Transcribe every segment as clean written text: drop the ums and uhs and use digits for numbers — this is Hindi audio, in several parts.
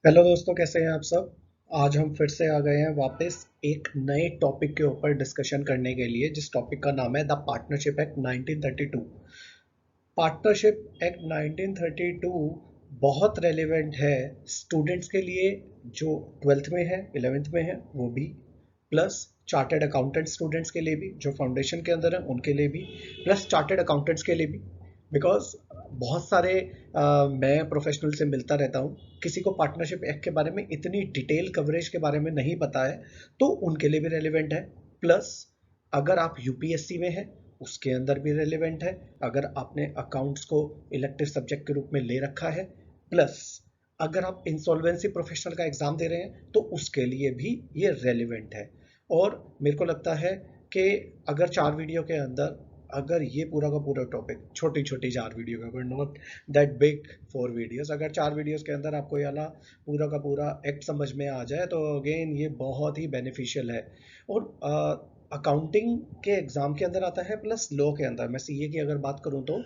हेलो दोस्तों, कैसे हैं आप सब। आज हम फिर से आ गए हैं वापस एक नए टॉपिक के ऊपर डिस्कशन करने के लिए, जिस टॉपिक का नाम है the partnership act 1932। Partnership act 1932 बहुत रेलेवेंट है स्टूडेंट्स के लिए, जो ट्वेल्थ में है, इलेवेंथ में है वो भी, प्लस चार्टर्ड अकाउंटेंट स्टूडेंट्स के लिए भी जो फाउंडेशन के अंदर है उनके लिए भी, प्लस चार्टर्ड अकाउंटेंट्स के लिए भी। बिकॉज बहुत सारे मैं प्रोफेशनल से मिलता रहता हूँ, किसी को पार्टनरशिप एक्ट के बारे में इतनी डिटेल कवरेज के बारे में नहीं पता है, तो उनके लिए भी रेलिवेंट है। प्लस अगर आप यूपीएससी में हैं उसके अंदर भी रेलिवेंट है, अगर आपने अकाउंट्स को इलेक्टिव सब्जेक्ट के रूप में ले रखा है। प्लस अगर आप इंसॉल्वेंसी प्रोफेशनल का एग्जाम दे रहे हैं तो उसके लिए भी ये रेलिवेंट है। और मेरे को लगता है कि अगर 4 वीडियो के अंदर, अगर ये पूरा का पूरा टॉपिक, छोटी छोटी 4 वीडियो का, नॉट दैट बिग 4 वीडियोस, अगर 4 वीडियोस के अंदर आपको ये वाला पूरा का पूरा एक्ट समझ में आ जाए तो अगेन ये बहुत ही बेनिफिशियल है। और अकाउंटिंग के एग्जाम के अंदर आता है, प्लस लॉ के अंदर। मैं सीए की अगर बात करूं तो,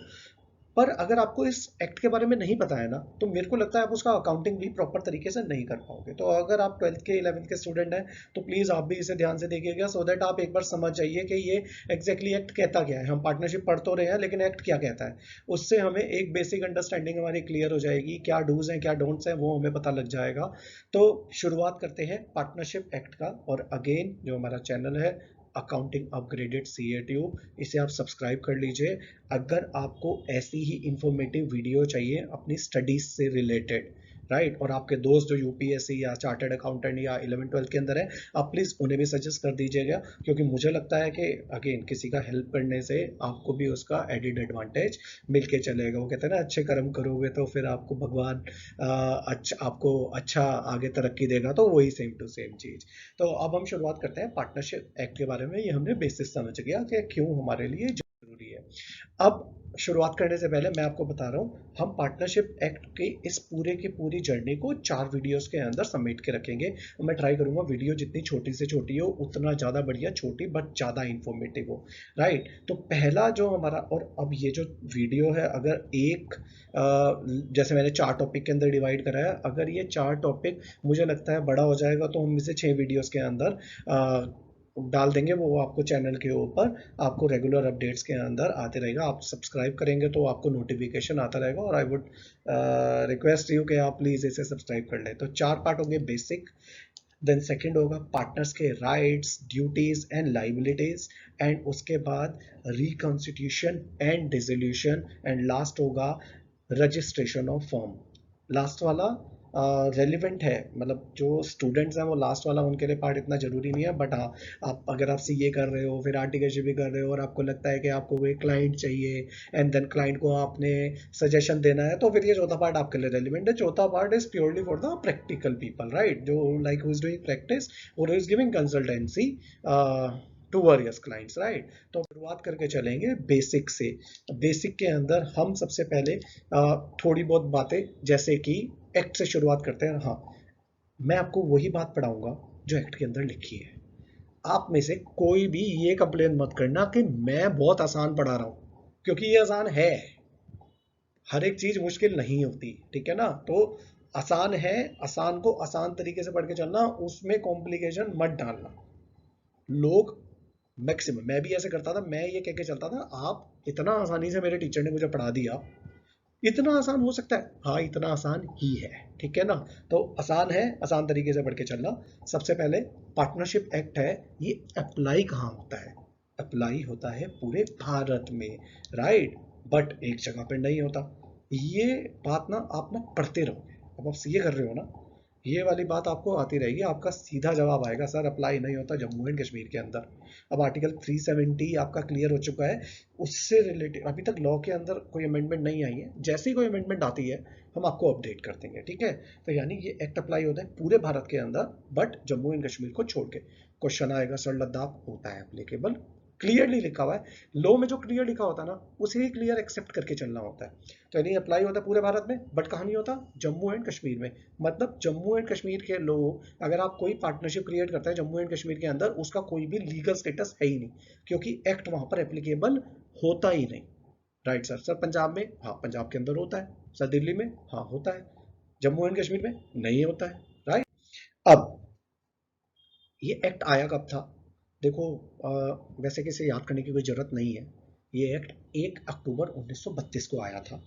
पर अगर आपको इस एक्ट के बारे में नहीं पता है ना, तो मेरे को लगता है आप उसका अकाउंटिंग भी प्रॉपर तरीके से नहीं कर पाओगे। तो अगर आप ट्वेल्थ के इलेवेंथ के स्टूडेंट हैं तो प्लीज़ आप भी इसे ध्यान से देखिएगा, सो दैट आप एक बार समझ जाइए कि ये एग्जैक्टली एक्ट कहता क्या है। हम पार्टनरशिप पढ़ तो रहे हैं, लेकिन एक्ट क्या कहता है, उससे हमें एक बेसिक अंडरस्टैंडिंग हमारी क्लियर हो जाएगी। क्या डूज हैं क्या डोंट्स हैं वो हमें पता लग जाएगा। तो शुरुआत करते हैं पार्टनरशिप एक्ट का। और अगेन जो हमारा चैनल है अकाउंटिंग अपग्रेडेड सी ए ट्यूब, इसे आप सब्सक्राइब कर लीजिए। अगर आपको ऐसी ही इंफॉर्मेटिव वीडियो चाहिए अपनी स्टडीज से रिलेटेड, राइट, और आपके दोस्त जो यूपीएससी या चार्टर्ड अकाउंटेंट या 11 12 के अंदर है, आप प्लीज़ उन्हें भी सजेस्ट कर दीजिएगा। क्योंकि मुझे लगता है कि अगेन किसी का हेल्प करने से आपको भी उसका एडिड एडवांटेज मिल के चलेगा। वो कहते हैं ना, अच्छे कर्म करोगे तो फिर आपको भगवान अच्छा, आपको अच्छा आगे तरक्की देगा। तो वही सेम टू सेम चीज़। तो अब हम शुरुआत करते हैं पार्टनरशिप एक्ट के बारे में। ये हमने बेसिस समझ गया कि क्यों हमारे लिए जरूरी है। अब शुरुआत करने से पहले मैं आपको बता रहा हूँ, हम पार्टनरशिप एक्ट के इस पूरे की पूरी जर्नी को 4 वीडियोस के अंदर समेट के रखेंगे। और मैं ट्राई करूंगा वीडियो जितनी छोटी से छोटी हो उतना ज़्यादा बढ़िया, छोटी बट ज़्यादा इंफॉर्मेटिव हो, राइट। तो पहला जो हमारा, और अब ये जो वीडियो है, अगर एक जैसे मैंने 4 टॉपिक के अंदर डिवाइड करा है, अगर ये 4 टॉपिक मुझे लगता है बड़ा हो जाएगा तो हम इसे 6 वीडियोस के अंदर डाल देंगे। वो आपको चैनल के ऊपर आपको रेगुलर अपडेट्स के अंदर आते रहेगा। आप सब्सक्राइब करेंगे तो आपको नोटिफिकेशन आता रहेगा। और आई वुड रिक्वेस्ट यू कि आप प्लीज़ इसे सब्सक्राइब कर लें। तो 4 पार्ट होंगे बेसिक, देन सेकंड होगा पार्टनर्स के rights, duties and liabilities, and उसके बाद reconstitution and dissolution, and last होगा रजिस्ट्रेशन ऑफ फर्म। लास्ट वाला रेलिवेंट है, मतलब जो स्टूडेंट्स हैं वो लास्ट वाला, उनके लिए पार्ट इतना जरूरी नहीं है। बट हाँ, आप अगर आप सीए कर रहे हो, फिर आर्टिकलशिप भी कर रहे हो, और आपको लगता है कि आपको कोई क्लाइंट चाहिए, एंड देन क्लाइंट को आपने सजेशन देना है, तो फिर ये चौथा पार्ट आपके लिए रेलिवेंट है। चौथा part is purely for the practical people, right, जो like who is doing practice और is giving consultancy to various clients, right. तो शुरुआत करके चलेंगे बेसिक से। बेसिक के अंदर हम सबसे पहले थोड़ी बहुत बातें, जैसे कि एक्ट से शुरुआत करते हैं। हाँ, मैं आपको वही बात पढ़ाऊंगा जो एक्ट के अंदर लिखी है। आप में से कोई भी ये कंप्लेन मत करना कि मैं बहुत आसान पढ़ा रहा हूँ, क्योंकि ये आसान है। हर एक चीज मुश्किल नहीं होती, ठीक है ना। तो आसान है, आसान को आसान तरीके से पढ़ के चलना, उसमें कॉम्प्लिकेशन मत डालना। लोग मैक्सिमम, मैं भी ऐसे करता था, मैं ये कह के चलता था आप इतना आसानी से, मेरे टीचर ने मुझे पढ़ा दिया, इतना आसान हो सकता है, हाँ इतना आसान ही है, ठीक है ना। तो आसान है, आसान तरीके से पढ़ के चलना। सबसे पहले पार्टनरशिप एक्ट है, ये अप्लाई कहाँ होता है? अप्लाई होता है पूरे भारत में, राइट, बट एक जगह पर नहीं होता। ये बात ना आप ना पढ़ते रहोगे। अब आप सीए कर रहे हो ना, ये वाली बात आपको आती रहेगी, आपका सीधा जवाब आएगा सर अप्लाई नहीं होता जम्मू एंड कश्मीर के अंदर। अब आर्टिकल 370 आपका क्लियर हो चुका है, उससे रिलेटेड अभी तक लॉ के अंदर कोई अमेंडमेंट नहीं आई है। जैसे ही कोई अमेंडमेंट आती है हम आपको अपडेट कर देंगे, ठीक है। तो यानी ये एक्ट अप्लाई होता है पूरे भारत के अंदर, बट जम्मू एंड कश्मीर को छोड़ के। क्वेश्चन आएगा सर लद्दाख होता है एप्लीकेबल, क्लियरली लिखा हुआ है। लॉ में जो क्लियर लिखा होता है ना, उसे ही क्लियर एक्सेप्ट करके चलना होता है। तो यानी अप्लाई होता है पूरे भारत में, बट कहाँ नहीं होता? जम्मू एंड कश्मीर में। मतलब जम्मू एंड कश्मीर के लोग, अगर आप कोई पार्टनरशिप क्रिएट करते हैं जम्मू एंड कश्मीर के अंदर, उसका कोई भी लीगल स्टेटस है ही नहीं, क्योंकि एक्ट वहां पर एप्लीकेबल होता ही नहीं। Right sir. सर पंजाब में, हाँ पंजाब के अंदर होता है। सर दिल्ली में, हाँ होता है। जम्मू एंड कश्मीर में नहीं होता है, राइट। अब ये एक्ट आया कब था? देखो, वैसे किसे याद करने की कोई जरूरत नहीं है। ये एक्ट 1 अक्टूबर 1932 को आया था।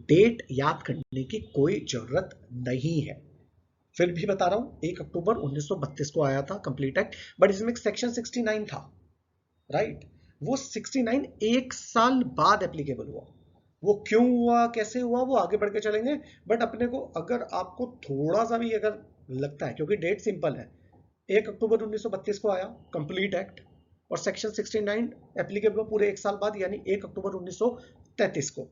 डेट याद करने की कोई जरूरत नहीं है, फिर भी बता रहा हूं, 1 अक्टूबर 1932 को आया था कंप्लीट एक्ट। बट इसमें एक सेक्शन 69 था, राइट। वो 69 एक साल बाद एप्लीकेबल हुआ। वो क्यों हुआ, कैसे हुआ, वो आगे बढ़ के चलेंगे। बट अपने को अगर आपको थोड़ा सा भी अगर लगता है, क्योंकि डेट सिंपल है, 1 अक्टूबर 1932 को आया कंप्लीट एक्ट, और सेक्शन 69 एप्लीकेबल हुआ पूरे एक साल बाद, यानी 1 अक्टूबर 1933 को।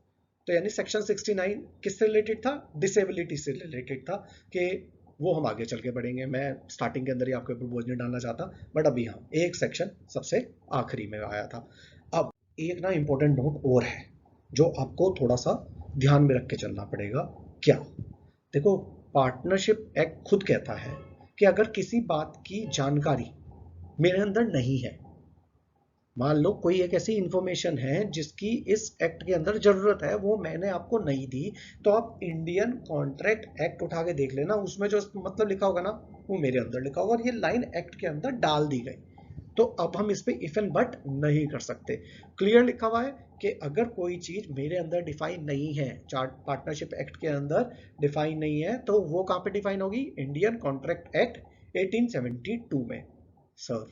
तो यानी सेक्शन 69 किससे रिलेटेड था? डिसेबिलिटी से रिलेटेड था। कि वो हम आगे चल के बढ़ेंगे, मैं स्टार्टिंग के अंदर ही आपके ऊपर बोझ नहीं डालना चाहता। बट अभी हाँ, एक सेक्शन सबसे आखिरी में आया था। अब एक ना इंपॉर्टेंट नोट और है, जो आपको थोड़ा सा ध्यान में रख के चलना पड़ेगा। क्या? देखो, पार्टनरशिप एक्ट खुद कहता है कि अगर किसी बात की जानकारी मेरे अंदर नहीं है, मान लो कोई एक ऐसी इंफॉर्मेशन है जिसकी इस एक्ट के अंदर जरूरत है, वो मैंने आपको नहीं दी, तो आप इंडियन कॉन्ट्रैक्ट एक्ट उठा के देख लेना, उसमें जो मतलब लिखा होगा ना, वो मेरे अंदर लिखा होगा, और ये लाइन एक्ट के अंदर डाल दी गई। तो अब हम इस पे इफ एंड बट नहीं कर सकते। क्लियर लिखा हुआ है कि अगर कोई चीज मेरे अंदर डिफाइन नहीं है, चार्ट पार्टनरशिप एक्ट के अंदर डिफाइन नहीं है, तो वो कहां पे डिफाइन होगी? इंडियन कॉन्ट्रैक्ट एक्ट 1872 में। सर,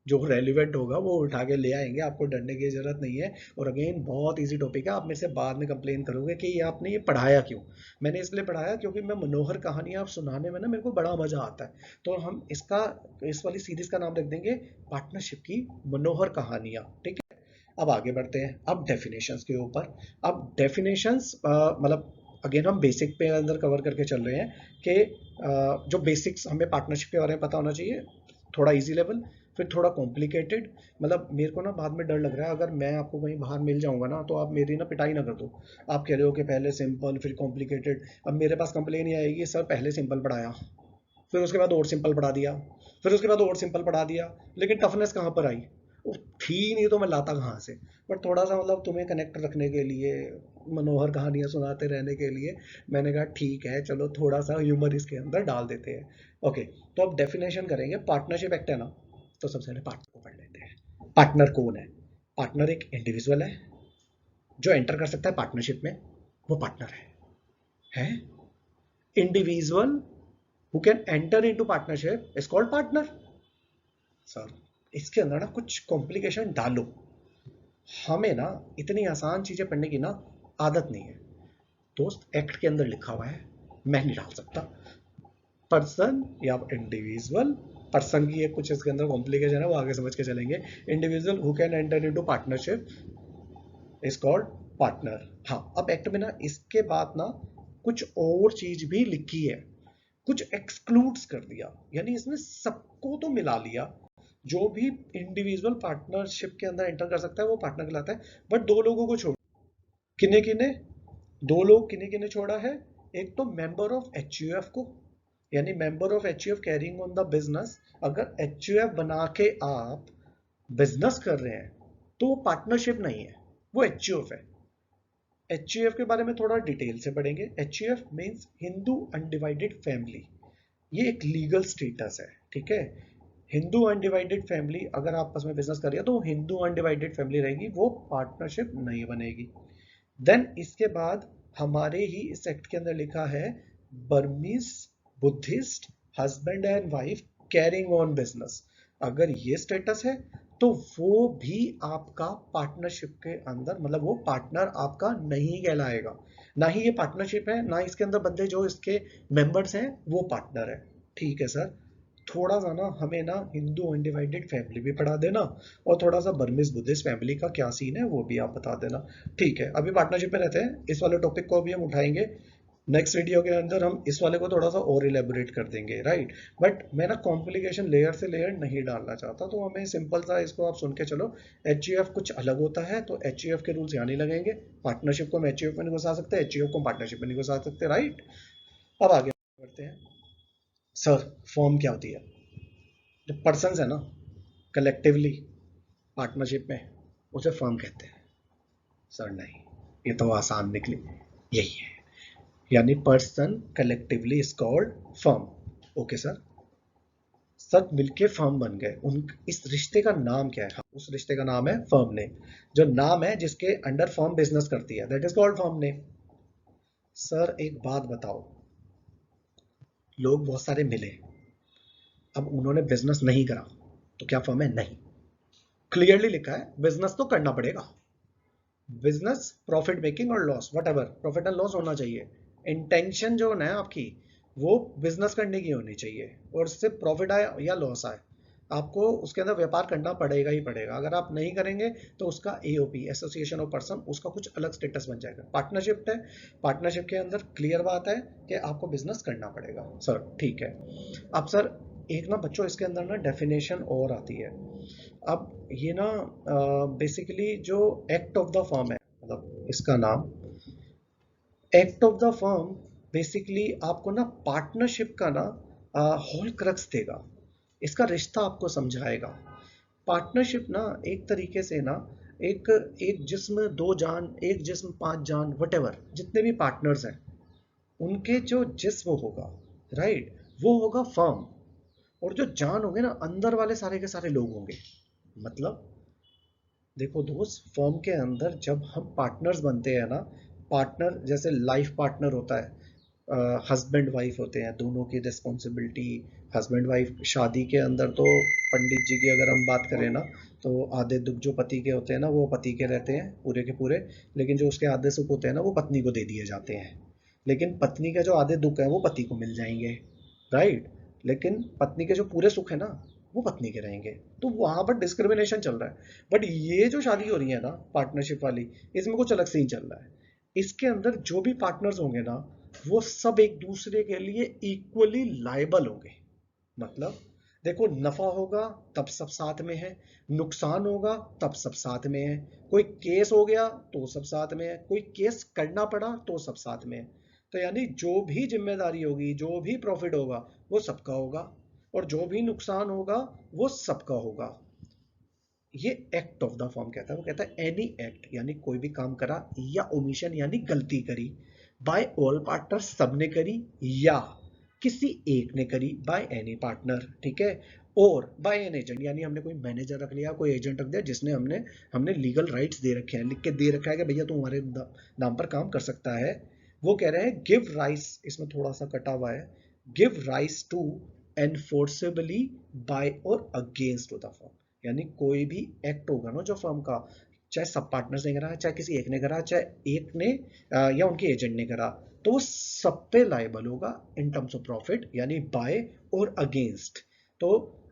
जो रेलिवेंट होगा वो उठा के ले आएंगे, आपको डरने की जरूरत नहीं है। और अगेन बहुत इजी टॉपिक है, आप मेरे से बाद में कंप्लेन करोगे कि ये आपने ये पढ़ाया क्यों। मैंने इसलिए पढ़ाया क्योंकि मैं मनोहर कहानियां आप सुनाने में ना मेरे को बड़ा मजा आता है। तो हम इसका, इस वाली सीरीज का नाम रख देंगे पार्टनरशिप की मनोहर कहानियां, ठीक है। अब आगे बढ़ते हैं, अब डेफिनेशंस के ऊपर। अब डेफिनेशंस मतलब अगेन हम बेसिक पे अंदर कवर करके चल रहे हैं कि जो बेसिक्स हमें पार्टनरशिप के बारे में पता होना चाहिए, थोड़ा इजी लेवल, फिर थोड़ा कॉम्प्लिकेटेड। मतलब मेरे को ना बाद में डर लग रहा है, अगर मैं आपको कहीं बाहर मिल जाऊंगा ना, तो आप मेरी ना पिटाई ना कर दो। आप कह रहे हो कि पहले सिंपल फिर कॉम्प्लिकेटेड, अब मेरे पास कंप्लेन ही आएगी, सर पहले सिंपल पढ़ाया, फिर उसके बाद और सिंपल पढ़ा दिया, फिर उसके बाद और सिंपल पढ़ा दिया, लेकिन टफनेस कहाँ पर आई? वो थी नहीं, तो मैं लाता कहाँ से? बट थोड़ा सा मतलब तुम्हें कनेक्ट रखने के लिए, मनोहर कहानियां सुनाते रहने के लिए, मैंने कहा ठीक है चलो थोड़ा सा ह्यूमर इसके अंदर डाल देते हैं। ओके, तो अब डेफिनेशन करेंगे। पार्टनरशिप एक्ट है ना, तो सबसे पहले पार्टनर को पढ़ लेते हैं। पार्टनर कौन है? पार्टनर एक इंडिविजुअल है जो एंटर कर सकता है पार्टनरशिप में, वो पार्टनर है individual who can enter into partnership is called partner. Sir, इसके अंदर ना कुछ कॉम्प्लिकेशन डालो, हमें ना इतनी आसान चीजें पढ़ने की ना आदत नहीं है। दोस्त, एक्ट के अंदर लिखा हुआ है, मैं नहीं डाल सकता। पर्सन या इंडिविजुअल, पर्सन की एक कुछ इसके अंदर कॉम्प्लिकेशन है, वो आगे समझ के चलेंगे। Individual who can enter into partnership is called partner. हाँ, अब एक्ट में ना इसके बाद ना कुछ और चीज भी लिखी है, कुछ एक्सक्लूड्स कर दिया, यानी इसने सबको तो मिला लिया। जो भी इंडिविजुअल पार्टनरशिप के अंदर एंटर कर सकता है वो पार्टनर कहलाता है, बट दो लोगों को छोड़। किन्ने किन्ने? दो लोग किन्ने किन्ने छोड़ा है? एक तो मेंबर ऑफ एचयूएफ को, यानी member of HUF carrying on the business. अगर एचयूएफ बना के आप बिजनेस कर रहे हैं तो वो पार्टनरशिप नहीं है, वो एचयूएफ है। एचयूएफ के बारे में थोड़ा डिटेल से पढ़ेंगे। HUF means Hindu undivided family, ये एक लीगल स्टेटस है, ठीक है। हिंदू अनडिवाइडेड फैमिली अगर आपस में बिजनेस कर रही है तो हिंदू अनडिवाइडेड फैमिली रहेगी, वो पार्टनरशिप नहीं बनेगी। देन इसके बाद हमारे ही इस एक्ट के अंदर लिखा है Burmese Buddhist husband and wife carrying on business. अगर ये स्टेटस है तो वो भी आपका पार्टनरशिप के अंदर, मतलब वो पार्टनर आपका नहीं कहलाएगा। ना ही ये पार्टनरशिप है, ना इसके अंदर बंदे जो इसके मेंबर्स हैं वो पार्टनर है। ठीक है सर, थोड़ा सा ना हमें ना हिंदू अनडिवाइडेड फैमिली भी पढ़ा देना, और थोड़ा सा बर्मिस बुद्धिस्ट फैमिली का क्या सीन है वो भी आप बता देना। ठीक है, अभी पार्टनरशिप में रहते हैं, इस वाले टॉपिक को भी हम उठाएंगे नेक्स्ट वीडियो के अंदर, हम इस वाले को थोड़ा सा और इलेबोरेट कर देंगे, राइट। बट मैं ना कॉम्प्लिकेशन लेयर से लेयर नहीं डालना चाहता, तो हमें सिंपल सा इसको आप सुन के चलो। एचयूएफ कुछ अलग होता है, तो एचयूएफ के रूल्स यहाँ नहीं लगेंगे। पार्टनरशिप को हम एचयूएफ में नहीं घुसा सकते, एचयूएफ को पार्टनरशिप में नहीं घुसा सकते, राइट। अब आगे बढ़ते हैं। सर, फॉर्म क्या होती है? जो पर्सन है ना, कलेक्टिवली पार्टनरशिप में, उसे फर्म कहते हैं। सर नहीं, ये तो आसान निकली, यही है। यानी person collectively is called firm. Okay sir, सब मिलके फर्म बन गए। उन इस रिश्ते का नाम क्या है? हाँ, उस रिश्ते का नाम है फर्म नेम। जो नाम है जिसके अंडर फर्म बिजनेस करती है, that is called firm name. Sir एक बात बताओ, लोग बहुत सारे मिले, अब उन्होंने बिजनेस नहीं करा, तो क्या फर्म है? नहीं। क्लियरली लिखा है बिजनेस तो करना पड़ेगा। बिजनेस प्रॉफिट मेकिंग और loss, what ever, profit and loss होना चाहिए। इंटेंशन जो है आपकी, वो बिजनेस करने की होनी चाहिए, और सिर्फ प्रॉफिट आए या लॉस आए, आपको उसके अंदर व्यापार करना पड़ेगा ही पड़ेगा। अगर आप नहीं करेंगे तो उसका एओपी, एसोसिएशन ऑफ पर्सन, उसका कुछ अलग स्टेटस बन जाएगा। पार्टनरशिप है, पार्टनरशिप के अंदर क्लियर बात है कि आपको बिजनेस करना पड़ेगा। सर ठीक है। अब सर एक ना बच्चों इसके अंदर ना डेफिनेशन और आती है। अब ये ना बेसिकली जो एक्ट ऑफ द फर्म है, मतलब इसका नाम act of the firm, basically आपको ना पार्टनरशिप का ना होल क्रक्स देगा, इसका रिश्ता आपको समझाएगा। पार्टनरशिप ना एक तरीके से ना एक एक जिस्म दो जान, एक जिस्म पांच जान, वटेवर जितने भी पार्टनर्स हैं, उनके जो जिस्म होगा, राइट, वो होगा फर्म। और जो जान होंगे ना, अंदर वाले सारे के सारे लोग होंगे। मतलब देखो दोस्त, फर्म के अंदर जब हम पार्टनर्स बनते हैं ना, पार्टनर जैसे लाइफ पार्टनर होता है, हस्बैंड वाइफ होते हैं, दोनों की रिस्पॉन्सिबिलिटी। हस्बैंड वाइफ शादी के अंदर तो पंडित जी की अगर हम बात करें ना, तो आधे दुख जो पति के होते हैं ना, वो पति के रहते हैं पूरे के पूरे। लेकिन जो उसके आधे सुख होते हैं ना, वो पत्नी को दे दिए जाते हैं। लेकिन पत्नी के जो आधे दुख है वो पति को मिल जाएंगे, राइट। लेकिन पत्नी के जो पूरे सुख है ना, वो पत्नी के रहेंगे। तो वहां पर डिस्क्रिमिनेशन चल रहा है। बट ये जो शादी हो रही है ना पार्टनरशिप वाली, इसमें कुछ अलग सीन चल रहा है। इसके अंदर जो भी पार्टनर्स होंगे ना, वो सब एक दूसरे के लिए इक्वली लायबल होंगे। मतलब देखो, नफा होगा तब सब साथ में है, नुकसान होगा तब सब साथ में है, कोई केस हो गया तो सब साथ में है, कोई केस करना पड़ा तो सब साथ में है। तो यानी जो भी जिम्मेदारी होगी, जो भी प्रॉफिट होगा, वो सबका होगा, और जो भी नुकसान होगा वो सबका होगा। ये एक्ट ऑफ द फॉर्म कहता है। वो कहता है एनी एक्ट, यानी कोई भी काम करा, या ओमिशन यानी गलती करी, बाय ऑल पार्टनर, सबने करी, या किसी एक ने करी, बाय एनी पार्टनर, ठीक है। और बाय एन एजेंट, यानी हमने कोई मैनेजर रख लिया, कोई एजेंट रख दिया, जिसने हमने हमने लीगल राइट्स दे रखे हैं, लिख के दे रखा है कि भैया तू हमारे नाम पर काम कर सकता है। वो कह रहे हैं गिव राइस, इसमें थोड़ा सा कटा हुआ है, गिव राइस टू एनफोर्सेबली बाय और अगेंस्ट द फर्म। यानी कोई भी एक्ट होगा ना जो फर्म का, चाहे सब पार्टनर्स ने करा, चाहे किसी एक ने करा, चाहे एक ने या उनके एजेंट ने करा, तो वो सब पे लायबल होगा इन टर्म्स ऑफ प्रॉफिट, यानी बाय और अगेंस्ट। तो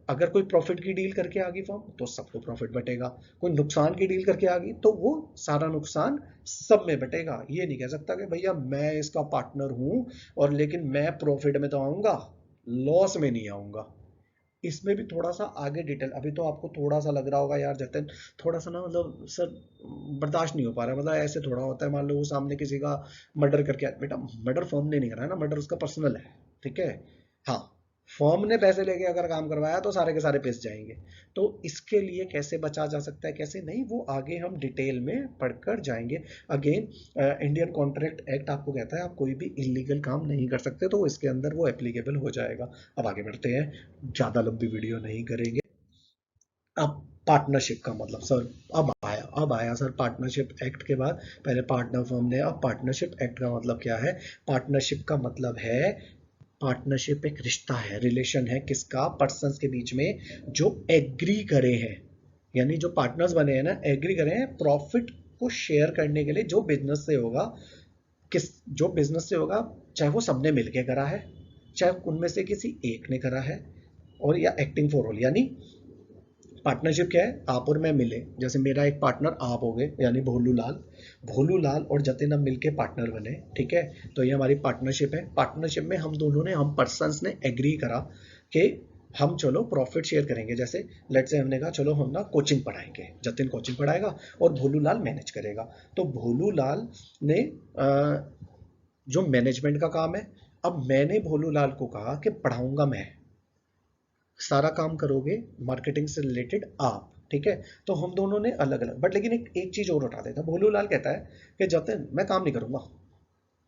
अगर कोई प्रॉफिट की डील करके आ गई फर्म, तो सबको प्रॉफिट बटेगा। कोई नुकसान की डील करके आ गई, तो वो सारा नुकसान सब में बटेगा। ये नहीं कह सकता कि भैया मैं इसका पार्टनर हूं और लेकिन मैं प्रॉफिट में तो आऊंगा, लॉस में नहीं आऊंगा। इसमें भी थोड़ा सा आगे डिटेल, अभी तो आपको थोड़ा सा लग रहा होगा यार जतिन, थोड़ा सा ना मतलब सर बर्दाश्त नहीं हो पा रहा है, मतलब ऐसे थोड़ा होता है। मान लो वो सामने किसी का मर्डर करके बेटा मर्डर फर्म ने नहीं करा है ना, मर्डर उसका पर्सनल है, ठीक है। हाँ, फर्म ने पैसे लेके अगर काम करवाया तो सारे के सारे पिस जाएंगे। तो इसके लिए कैसे बचा जा सकता है, कैसे नहीं, वो आगे हम डिटेल में पढ़कर जाएंगे। अगेन, इंडियन कॉन्ट्रैक्ट एक्ट आपको कहता है आप कोई भी इलीगल काम नहीं कर सकते, तो इसके अंदर वो एप्लीकेबल हो जाएगा। अब आगे बढ़ते हैं, ज़्यादा लंबी वीडियो नहीं करेंगे। अब पार्टनरशिप का मतलब सर, अब आया सर पार्टनरशिप एक्ट के बाद। पहले पार्टनर फर्म ने, अब पार्टनरशिप एक्ट का मतलब क्या है? पार्टनरशिप का मतलब है, पार्टनरशिप एक रिश्ता है, रिलेशन है, किसका? पर्सन्स के बीच में, जो एग्री करे हैं। यानी जो पार्टनर्स बने हैं ना, एग्री करे हैं प्रॉफिट को शेयर करने के लिए, जो बिजनेस से होगा, किस जो बिजनेस से होगा, चाहे वो सबने मिलके करा है, चाहे उनमें से किसी एक ने करा है, और या एक्टिंग फॉर ऑल। यानी पार्टनरशिप क्या है? आप और मैं मिले, जैसे मेरा एक पार्टनर आप हो गए, यानी भोलू लाल, भोलू लाल और जतिन हम मिलके पार्टनर बने, ठीक है। तो ये हमारी पार्टनरशिप है। पार्टनरशिप में हम दोनों ने, हम पर्सन्स ने एग्री करा कि हम चलो प्रॉफिट शेयर करेंगे। जैसे लेट से हमने कहा चलो हम ना कोचिंग पढ़ाएंगे, जतिन कोचिंग पढ़ाएगा और भोलू लाल मैनेज करेगा। तो भोलू लाल ने जो मैनेजमेंट का काम है, अब मैंने भोलू लाल को कहा कि पढ़ाऊंगा मैं, सारा काम करोगे मार्केटिंग से रिलेटेड आप, ठीक है। तो हम दोनों ने अलग अलग, बट लेकिन एक एक चीज और उठा देता, भोलू लाल कहता है कि जतिन मैं काम नहीं करूंगा,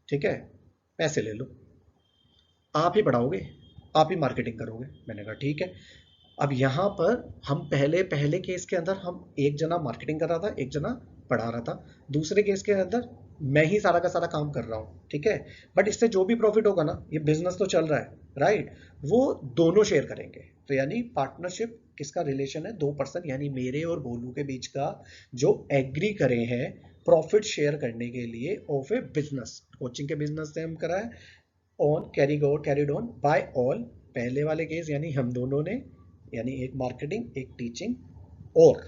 ठीक है, पैसे ले लो, आप ही पढ़ाओगे, आप ही मार्केटिंग करोगे। मैंने कहा ठीक है। अब यहाँ पर हम पहले पहले केस के अंदर हम एक जना मार्केटिंग कर रहा था, एक जना पढ़ा रहा था। दूसरे केस के अंदर मैं ही सारा का सारा काम कर रहा हूँ, ठीक है। बट इससे जो भी प्रॉफिट होगा ना, ये बिजनेस तो चल रहा है, राइट, वो दोनों शेयर करेंगे। तो यानी पार्टनरशिप किसका रिलेशन है, दो पर्सन यानी मेरे और भोलू के बीच का, जो एग्री करे हैं प्रॉफिट शेयर करने के लिए ऑफ ए बिजनेस। कोचिंग के बिजनेस से हम करा है, on carried on by all. पहले वाले केस यानी हम दोनों ने, यानी एक मार्केटिंग एक टीचिंग, और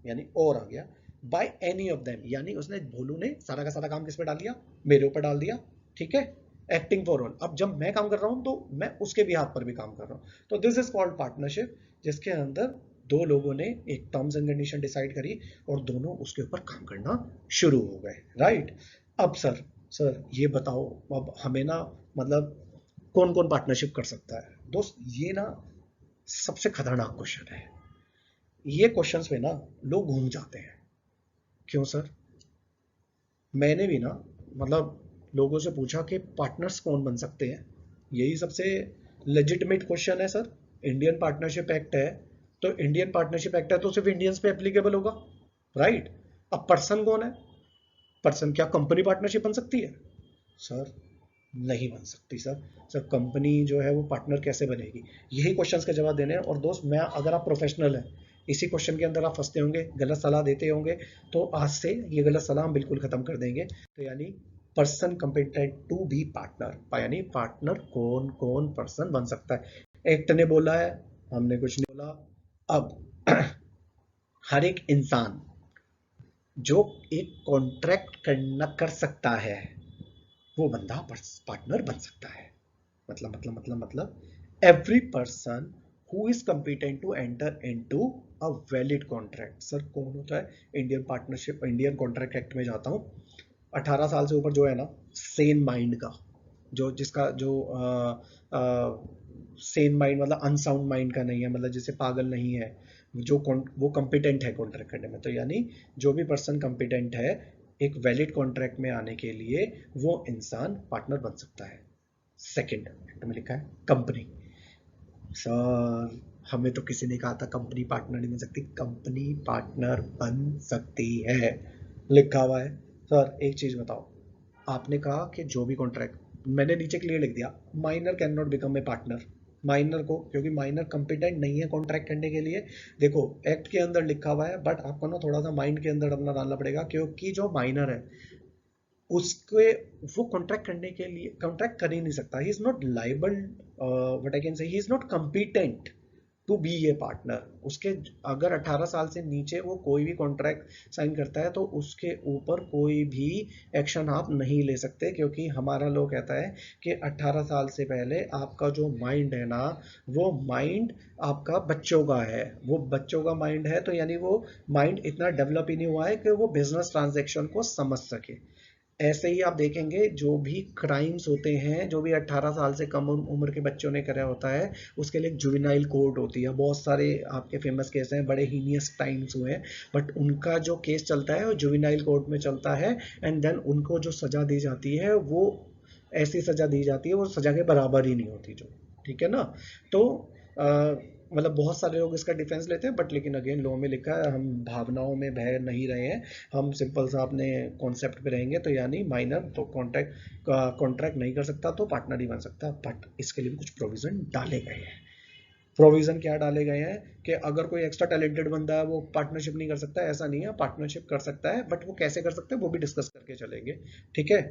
यानी और आ गया बाय एनी ऑफ देम, यानी उसने भोलू ने सारा का सारा काम किस पे डाल दिया, मेरे ऊपर डाल दिया, ठीक है। एक्टिंग फॉर ऑल, अब जब मैं काम कर रहा हूं तो मैं उसके भी हाथ पर भी काम कर रहा हूं। तो दिस इज कॉल्ड पार्टनरशिप, जिसके अंदर दो लोगों ने एक टर्म्स एंड कंडीशन डिसाइड करी और दोनों उसके ऊपर काम करना शुरू हो गए, राइट। अब सर ये बताओ, अब हमें ना, मतलब कौन कौन पार्टनरशिप कर सकता है दोस्त, ये ना सबसे खतरनाक क्वेश्चन है। ये क्वेश्चंस पे ना लोग घूम जाते हैं। क्यों सर, मैंने भी ना, मतलब लोगों से पूछा कि पार्टनर्स कौन बन सकते हैं, यही सबसे लेजिटिमेट क्वेश्चन है सर। इंडियन पार्टनरशिप एक्ट है, तो इंडियन पार्टनरशिप एक्ट है तो सिर्फ इंडियंस पे एप्लीकेबल होगा, राइट। अब पर्सन कौन है, पर्सन क्या कंपनी पार्टनरशिप बन सकती है, सर नहीं बन सकती सर। सर कंपनी जो है वो पार्टनर कैसे बनेगी, यही क्वेश्चंस के जवाब देने हैं। और दोस्त मैं, अगर आप प्रोफेशनल हैं, इसी क्वेश्चन के अंदर आप फंसते होंगे, गलत सलाह देते होंगे, तो आज से ये गलत सलाह हम बिल्कुल खत्म कर देंगे। तो यानी person competent to be partner, यानी पार्टनर कौन कौन पर्सन बन सकता है। एक्ट ने बोला है, हमने कुछ नहीं बोला। अब हर एक इंसान जो एक कॉन्ट्रैक्ट करना कर सकता है, वो बंदा पार्टनर बन सकता है। मतलब every person who is competent to enter into a valid contract. Sir कौन होता है, Indian partnership Indian contract act में जाता हूँ, 18 साल से ऊपर जो है ना, सेन माइंड का, जो जिसका जो सेन माइंड मतलब अनसाउंड माइंड का नहीं है, मतलब जिसे पागल नहीं है, जो वो कॉम्पिटेंट है कॉन्ट्रैक्ट करने में। तो यानी जो भी पर्सन कॉम्पिटेंट है एक वैलिड कॉन्ट्रैक्ट में आने के लिए, वो इंसान पार्टनर बन सकता है। सेकंड एक्ट में लिखा है कंपनी। सर हमें तो किसी ने कहा था कंपनी पार्टनर नहीं बन सकती, कंपनी पार्टनर बन सकती है, लिखा हुआ है। सर एक चीज बताओ, आपने कहा कि जो भी कॉन्ट्रैक्ट, मैंने नीचे क्लियर लिख दिया, minor can not become a partner. Minor को, क्योंकि माइनर कंपिटेंट नहीं है कॉन्ट्रैक्ट करने के लिए। देखो एक्ट के अंदर लिखा हुआ है, बट आपको ना थोड़ा सा माइंड के अंदर अपना डालना पड़ेगा, क्योंकि जो माइनर है उसके, वो कॉन्ट्रैक्ट करने के लिए कॉन्ट्रैक्ट कर ही नहीं सकता, he is not liable, what I can say, he is not competent to be a partner. उसके अगर 18 साल से नीचे वो कोई भी कॉन्ट्रैक्ट साइन करता है, तो उसके ऊपर कोई भी एक्शन आप नहीं ले सकते, क्योंकि हमारा लॉ कहता है कि 18 साल से पहले आपका जो माइंड है ना, वो माइंड आपका बच्चों का है, वो बच्चों का माइंड है। तो यानी वो माइंड इतना डेवलप ही नहीं हुआ है कि वो बिजनेस ट्रांजेक्शन को समझ सके। ऐसे ही आप देखेंगे जो भी क्राइम्स होते हैं, जो भी 18 साल से कम उम्र के बच्चों ने करा होता है, उसके लिए एक जुवेनाइल कोर्ट होती है। बहुत सारे आपके फेमस केस हैं, बड़े हीनियस क्राइम्स हुए हैं, बट उनका जो केस चलता है वो जुवेनाइल कोर्ट में चलता है। एंड देन उनको जो सजा दी जाती है, वो ऐसी सजा दी जाती है, वो सजा के बराबर ही नहीं होती जो, ठीक है ना। तो मतलब बहुत सारे लोग इसका डिफेंस लेते हैं, बट लेकिन अगेन लॉ में लिखा है, हम भावनाओं में बह नहीं रहे हैं, हम सिंपल सा अपने कॉन्सेप्ट पे रहेंगे। तो यानी माइनर तो कॉन्ट्रैक्ट नहीं कर सकता, तो पार्टनर ही बन सकता, बट इसके लिए भी कुछ प्रोविजन डाले गए हैं। प्रोविजन क्या डाले गए हैं कि अगर कोई एक्स्ट्रा टैलेंटेड बंदा है वो पार्टनरशिप नहीं कर सकता, ऐसा नहीं है, पार्टनरशिप कर सकता है, बट वो कैसे कर सकते हैं वो भी डिस्कस करके चलेंगे, ठीक है।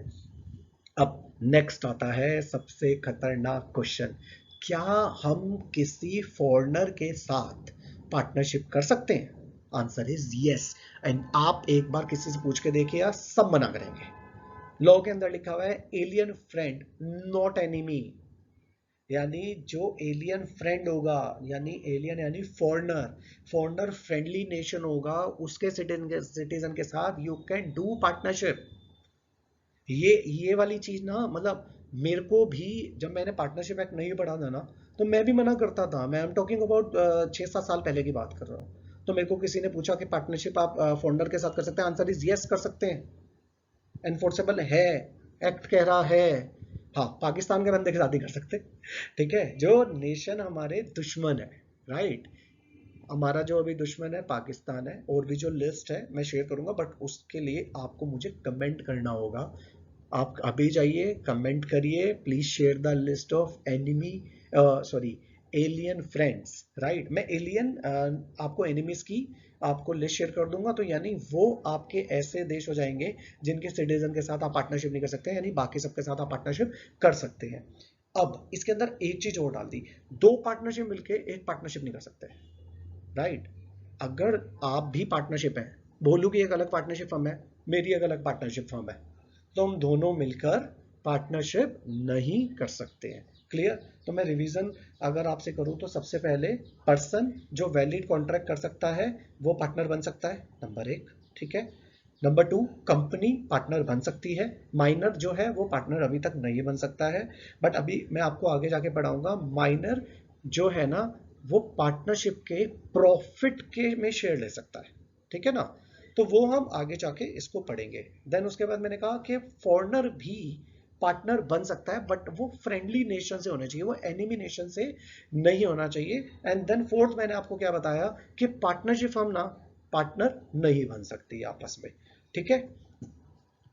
अब नेक्स्ट आता है सबसे खतरनाक क्वेश्चन, क्या हम किसी फॉरेनर के साथ पार्टनरशिप कर सकते हैं। Answer is yes. एंड आप एक बार किसी से पूछ के देखिए, यार सब मना करेंगे। लॉ के अंदर लिखा हुआ है एलियन फ्रेंड नॉट एनिमी, यानी जो एलियन फ्रेंड होगा, यानी एलियन यानी फॉरेनर, फॉरेनर फ्रेंडली नेशन होगा, उसके सिटीजन के साथ यू कैन डू पार्टनरशिप। ये वाली चीज ना, मतलब मेरे को भी, जब मैंने पार्टनरशिप एक्ट नहीं पढ़ा था ना, तो मैं भी मना करता था। मैं एम टॉकिंग अबाउट 6-7 साल पहले की बात कर रहा हूँ। तो मेरे को किसी ने पूछा कि पार्टनरशिप आप फाउंडर के साथ कर सकते हैं, आंसर इज यस कर सकते हैं, एनफोर्सेबल है, एक्ट कह रहा है हाँ, पाकिस्तान के बंदे के साथ ही कर सकते, ठीक है, जो नेशन हमारे दुश्मन है, राइट। हमारा जो अभी दुश्मन है पाकिस्तान है, और भी जो लिस्ट है मैं शेयर करूंगा, बट उसके लिए आपको मुझे कमेंट करना होगा। आप अभी जाइए कमेंट करिए, please share the list of enemy, sorry, alien friends, right. मैं एलियन आपको एनिमीज की आपको लिस्ट शेयर कर दूंगा, तो यानी वो आपके ऐसे देश हो जाएंगे जिनके सिटीजन के साथ आप पार्टनरशिप नहीं कर सकते, यानी बाकी सबके साथ आप पार्टनरशिप कर सकते हैं। अब इसके अंदर एक चीज और डाल दी, दो पार्टनरशिप मिलके एक पार्टनरशिप नहीं कर सकते, राइट। अगर आप भी पार्टनरशिप है, भोलू की एक अलग पार्टनरशिप फर्म है, मेरी एक अलग पार्टनरशिप फर्म है, तो हम दोनों मिलकर पार्टनरशिप नहीं कर सकते हैं। क्लियर। तो मैं रिवीजन अगर आपसे करूं तो सबसे पहले पर्सन जो वैलिड कॉन्ट्रैक्ट कर सकता है वो पार्टनर बन सकता है, नंबर एक, ठीक है। नंबर टू, कंपनी पार्टनर बन सकती है, माइनर जो है वो पार्टनर अभी तक नहीं बन सकता है, बट अभी मैं आपको आगे जाके पढ़ाऊंगा, माइनर जो है ना वो पार्टनरशिप के प्रॉफिट के में शेयर ले सकता है, ठीक है ना। तो वो हम आगे जाके इसको पढ़ेंगे। देन उसके बाद मैंने कहा कि फॉरेनर भी पार्टनर बन सकता है, बट वो फ्रेंडली नेशन से होना चाहिए, वो एनिमी नेशन से नहीं होना चाहिए। एंड देन फोर्थ मैंने आपको क्या बताया कि पार्टनरशिप हम ना पार्टनर नहीं बन सकती आपस में, ठीक है।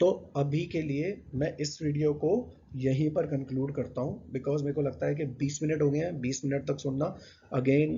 तो अभी के लिए मैं इस वीडियो को यहीं पर कंक्लूड करता हूँ, बिकॉज मेरे को लगता है कि 20 मिनट हो गए हैं, 20 मिनट तक सुनना अगेन,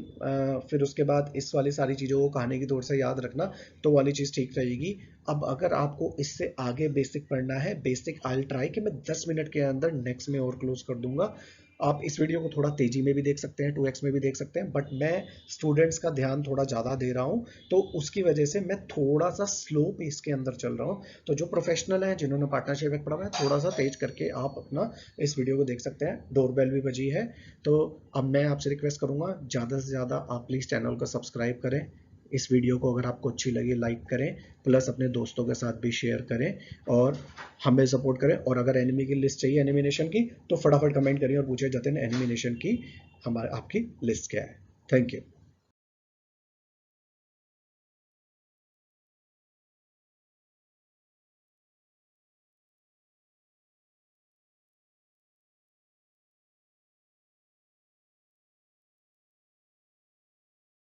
फिर उसके बाद इस वाली सारी चीज़ों को कहानी की तौर से याद रखना, तो वाली चीज़ ठीक रहेगी। अब अगर आपको इससे आगे बेसिक पढ़ना है, बेसिक आई ट्राई कि मैं 10 मिनट के अंदर नेक्स्ट में और क्लोज कर दूंगा। आप इस वीडियो को थोड़ा तेजी में भी देख सकते हैं, 2x में भी देख सकते हैं, बट मैं स्टूडेंट्स का ध्यान थोड़ा ज़्यादा दे रहा हूँ, तो उसकी वजह से मैं थोड़ा सा स्लो पेस के अंदर चल रहा हूँ। तो जो प्रोफेशनल हैं जिन्होंने पार्टनरशिप एक पढ़ा है, थोड़ा सा तेज करके आप अपना इस वीडियो को देख सकते हैं। डोरबेल भी बजी है, तो अब मैं आपसे रिक्वेस्ट करूंगा ज़्यादा से ज़्यादा आप प्लीज़ चैनल को सब्सक्राइब करें, इस वीडियो को अगर आपको अच्छी लगी लाइक करें, प्लस अपने दोस्तों के साथ भी शेयर करें, और हमें सपोर्ट करें। और अगर एनिमी की लिस्ट चाहिए एनिमिनेशन की, तो फटाफट कमेंट करिए और पूछिए जतिन एनिमिनेशन की हमारे आपकी लिस्ट क्या है। Thank you.